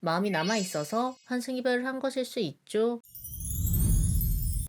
마음이 남아있어서 환승이별을 한 것일 수 있죠.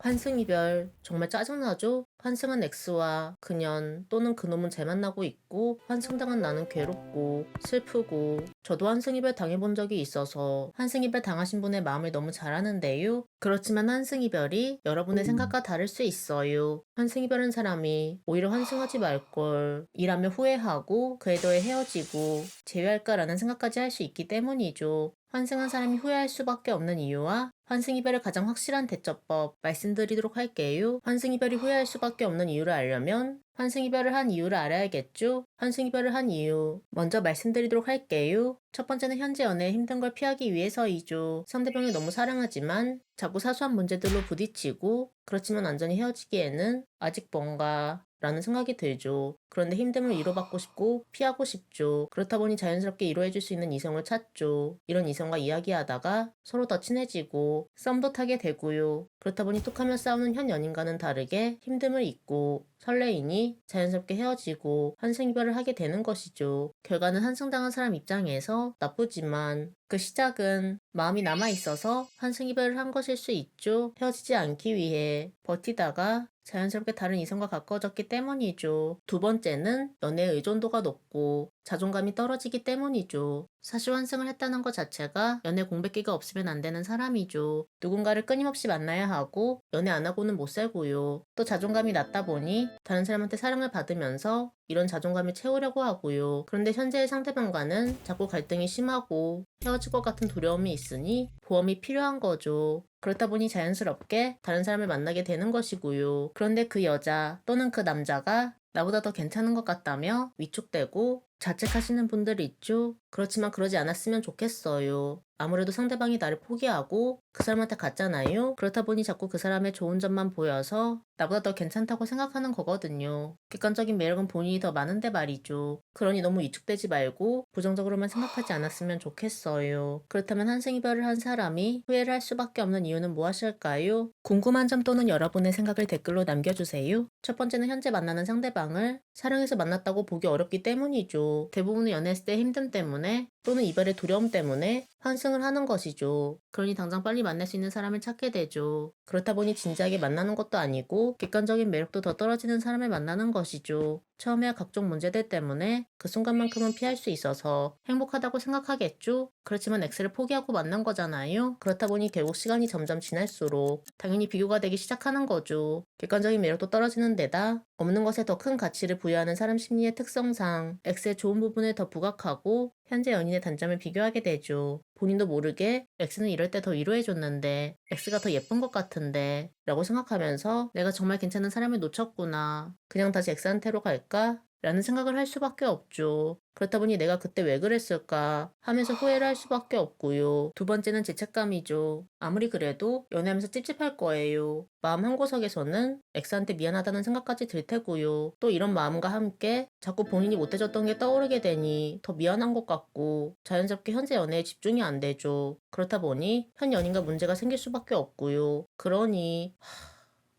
환승이별 정말 짜증나죠? 환승한 X와 그년 또는 그놈은 잘 만나고 있고 환승당한 나는 괴롭고 슬프고 저도 환승이별 당해본 적이 있어서 환승이별 당하신 분의 마음을 너무 잘 아는데요. 그렇지만 환승이별이 여러분의 생각과 다를 수 있어요. 환승이별은 사람이 오히려 환승하지 말걸 일하며 후회하고 그에 더해 헤어지고 제외할까라는 생각까지 할 수 있기 때문이죠. 환승한 사람이 후회할 수밖에 없는 이유와 환승이별의 가장 확실한 대처법 말씀드리도록 할게요. 환승이별이 후회할 수밖에 없는 이유를 알려면 환승이별을 한 이유를 알아야겠죠? 환승이별을 한 이유 먼저 말씀드리도록 할게요. 첫 번째는 현재 연애에 힘든 걸 피하기 위해서이죠. 상대방을 너무 사랑하지만 자꾸 사소한 문제들로 부딪히고 그렇지만 완전히 헤어지기에는 아직 뭔가 라는 생각이 들죠. 그런데 힘듦을 위로받고 싶고 피하고 싶죠. 그렇다 보니 자연스럽게 위로해줄 수 있는 이성을 찾죠. 이런 이성과 이야기하다가 서로 더 친해지고 썸도 타게 되고요. 그렇다 보니 툭하면 싸우는 현 연인과는 다르게 힘듦을 잊고 설레이니 자연스럽게 헤어지고 환승이별을 하게 되는 것이죠. 결과는 환승당한 사람 입장에서 나쁘지만 그 시작은 마음이 남아있어서 환승이별을 한 것일 수 있죠. 헤어지지 않기 위해 버티다가 자연스럽게 다른 이성과 가까워졌기 때문이죠. 두 번째는 연애의 의존도가 높고 자존감이 떨어지기 때문이죠. 사실 환승을 했다는 것 자체가 연애 공백기가 없으면 안 되는 사람이죠. 누군가를 끊임없이 만나야 하고 연애 안 하고는 못 살고요. 또 자존감이 낮다 보니 다른 사람한테 사랑을 받으면서 이런 자존감을 채우려고 하고요. 그런데 현재의 상대방과는 자꾸 갈등이 심하고 헤어질 것 같은 두려움이 있으니 보험이 필요한 거죠. 그렇다 보니 자연스럽게 다른 사람을 만나게 되는 것이고요. 그런데 그 여자 또는 그 남자가 나보다 더 괜찮은 것 같다며 위축되고 자책하시는 분들이 있죠. 그렇지만 그러지 않았으면 좋겠어요. 아무래도 상대방이 나를 포기하고 그 사람한테 갔잖아요. 그렇다 보니 자꾸 그 사람의 좋은 점만 보여서 나보다 더 괜찮다고 생각하는 거거든요. 객관적인 매력은 본인이 더 많은데 말이죠. 그러니 너무 위축되지 말고 부정적으로만 생각하지 않았으면 좋겠어요. 그렇다면 환승이별을 한 사람이 후회를 할 수밖에 없는 이유는 무엇일까요? 궁금한 점 또는 여러분의 생각을 댓글로 남겨주세요. 첫 번째는 현재 만나는 상대방을 사랑해서 만났다고 보기 어렵기 때문이죠. 대부분은 연애했을 때 힘듦 때문에 또는 이별의 두려움 때문에 환승을 하는 것이죠. 그러니 당장 빨리 만날 수 있는 사람을 찾게 되죠. 그렇다 보니 진지하게 만나는 것도 아니고 객관적인 매력도 더 떨어지는 사람을 만나는 것이죠. 처음에 각종 문제들 때문에 그 순간만큼은 피할 수 있어서 행복하다고 생각하겠죠? 그렇지만 X를 포기하고 만난 거잖아요? 그렇다 보니 결국 시간이 점점 지날수록 당연히 비교가 되기 시작하는 거죠. 객관적인 매력도 떨어지는 데다 없는 것에 더 큰 가치를 부여하는 사람 심리의 특성상 X의 좋은 부분을 더 부각하고 현재 연인의 단점을 비교하게 되죠. 본인도 모르게 X는 이럴 때 더 위로해줬는데 X가 더 예쁜 것 같은데 라고 생각하면서 내가 정말 괜찮은 사람을 놓쳤구나. 그냥 다시 X한테로 갈까? 라는 생각을 할 수밖에 없죠. 그렇다 보니 내가 그때 왜 그랬을까 하면서 후회를 할 수밖에 없고요. 두 번째는 죄책감이죠. 아무리 그래도 연애하면서 찝찝할 거예요. 마음 한구석에서는 X한테 미안하다는 생각까지 들 테고요. 또 이런 마음과 함께 자꾸 본인이 못해줬던 게 떠오르게 되니 더 미안한 것 같고 자연스럽게 현재 연애에 집중이 안 되죠. 그렇다 보니 현 연인과 문제가 생길 수밖에 없고요. 그러니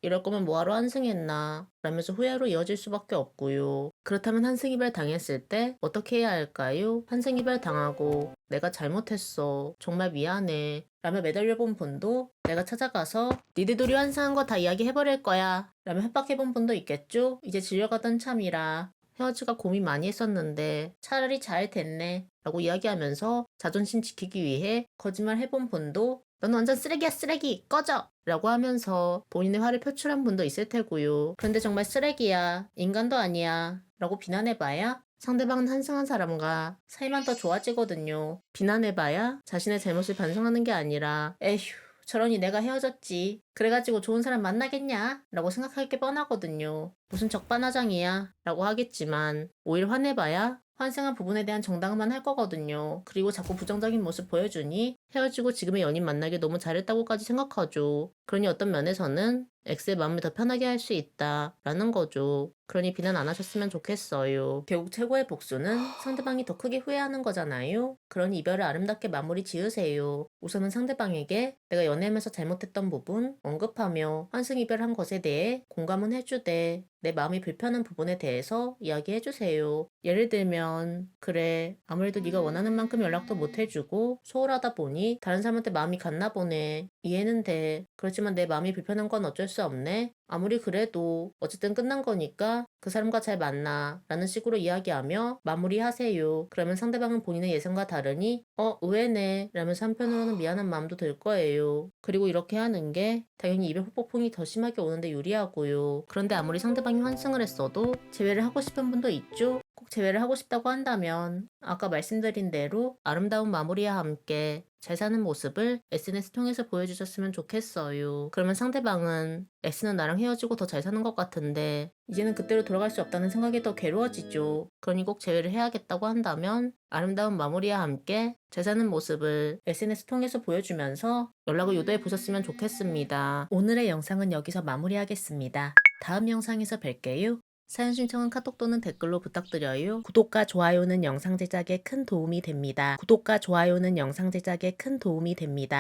이럴 거면 뭐하러 환승했나 라면서 후회로 이어질 수밖에 없고요. 그렇다면 환승이별 당했을 때 어떻게 해야 할까요? 환승이별 당하고 내가 잘못했어. 정말 미안해. 라며 매달려본 분도 내가 찾아가서 니들들이 환승한 거 다 이야기해버릴 거야. 라며 협박해본 분도 있겠죠? 이제 질려가던 참이라 헤어지가 고민 많이 했었는데 차라리 잘 됐네. 라고 이야기하면서 자존심 지키기 위해 거짓말 해본 분도 넌 완전 쓰레기야 쓰레기 꺼져! 라고 하면서 본인의 화를 표출한 분도 있을 테고요. 그런데 정말 쓰레기야 인간도 아니야 라고 비난해봐야 상대방은 환승한 사람과 사이만 더 좋아지거든요. 비난해봐야 자신의 잘못을 반성하는 게 아니라 에휴 저러니 내가 헤어졌지. 그래가지고 좋은 사람 만나겠냐? 라고 생각할 게 뻔하거든요. 무슨 적반하장이야? 라고 하겠지만 오히려 화내봐야 환생한 부분에 대한 정당만 할 거거든요. 그리고 자꾸 부정적인 모습 보여주니 헤어지고 지금의 연인 만나길 너무 잘했다고까지 생각하죠. 그러니 어떤 면에서는 X의 마음을 더 편하게 할 수 있다라는 거죠. 그러니 비난 안 하셨으면 좋겠어요. 결국 최고의 복수는 상대방이 더 크게 후회하는 거잖아요. 그러니 이별을 아름답게 마무리 지으세요. 우선은 상대방에게 내가 연애하면서 잘못했던 부분 언급하며 환승 이별한 것에 대해 공감은 해주되 내 마음이 불편한 부분에 대해서 이야기해주세요. 예를 들면 그래 아무래도 네가 원하는 만큼 연락도 못 해주고 소홀하다 보니 다른 사람한테 마음이 갔나 보네. 이해는 돼. 그렇지만 내 마음이 불편한 건 어쩔 수 없네. 아무리 그래도 어쨌든 끝난 거니까 그 사람과 잘 만나 라는 식으로 이야기하며 마무리하세요. 그러면 상대방은 본인의 예상과 다르니 의외네 라면서 한편으로는 미안한 마음도 들 거예요. 그리고 이렇게 하는 게 당연히 이별 후폭풍이 더 심하게 오는데 유리하고요. 그런데 아무리 상대방이 환승을 했어도 제외를 하고 싶은 분도 있죠. 꼭 제외를 하고 싶다고 한다면 아까 말씀드린 대로 아름다운 마무리와 함께 잘 사는 모습을 SNS 통해서 보여주셨으면 좋겠어요. 그러면 상대방은 S는 나랑 헤어지고 더 잘 사는 것 같은데 이제는 그때로 돌아갈 수 없다는 생각이 더 괴로워지죠. 그러니 꼭 제외를 해야겠다고 한다면 아름다운 마무리와 함께 잘 사는 모습을 SNS 통해서 보여주면서 연락을 유도해 보셨으면 좋겠습니다. 오늘의 영상은 여기서 마무리하겠습니다. 다음 영상에서 뵐게요. 사연 신청은 카톡 또는 댓글로 부탁드려요. 구독과 좋아요는 영상 제작에 큰 도움이 됩니다. 구독과 좋아요는 영상 제작에 큰 도움이 됩니다.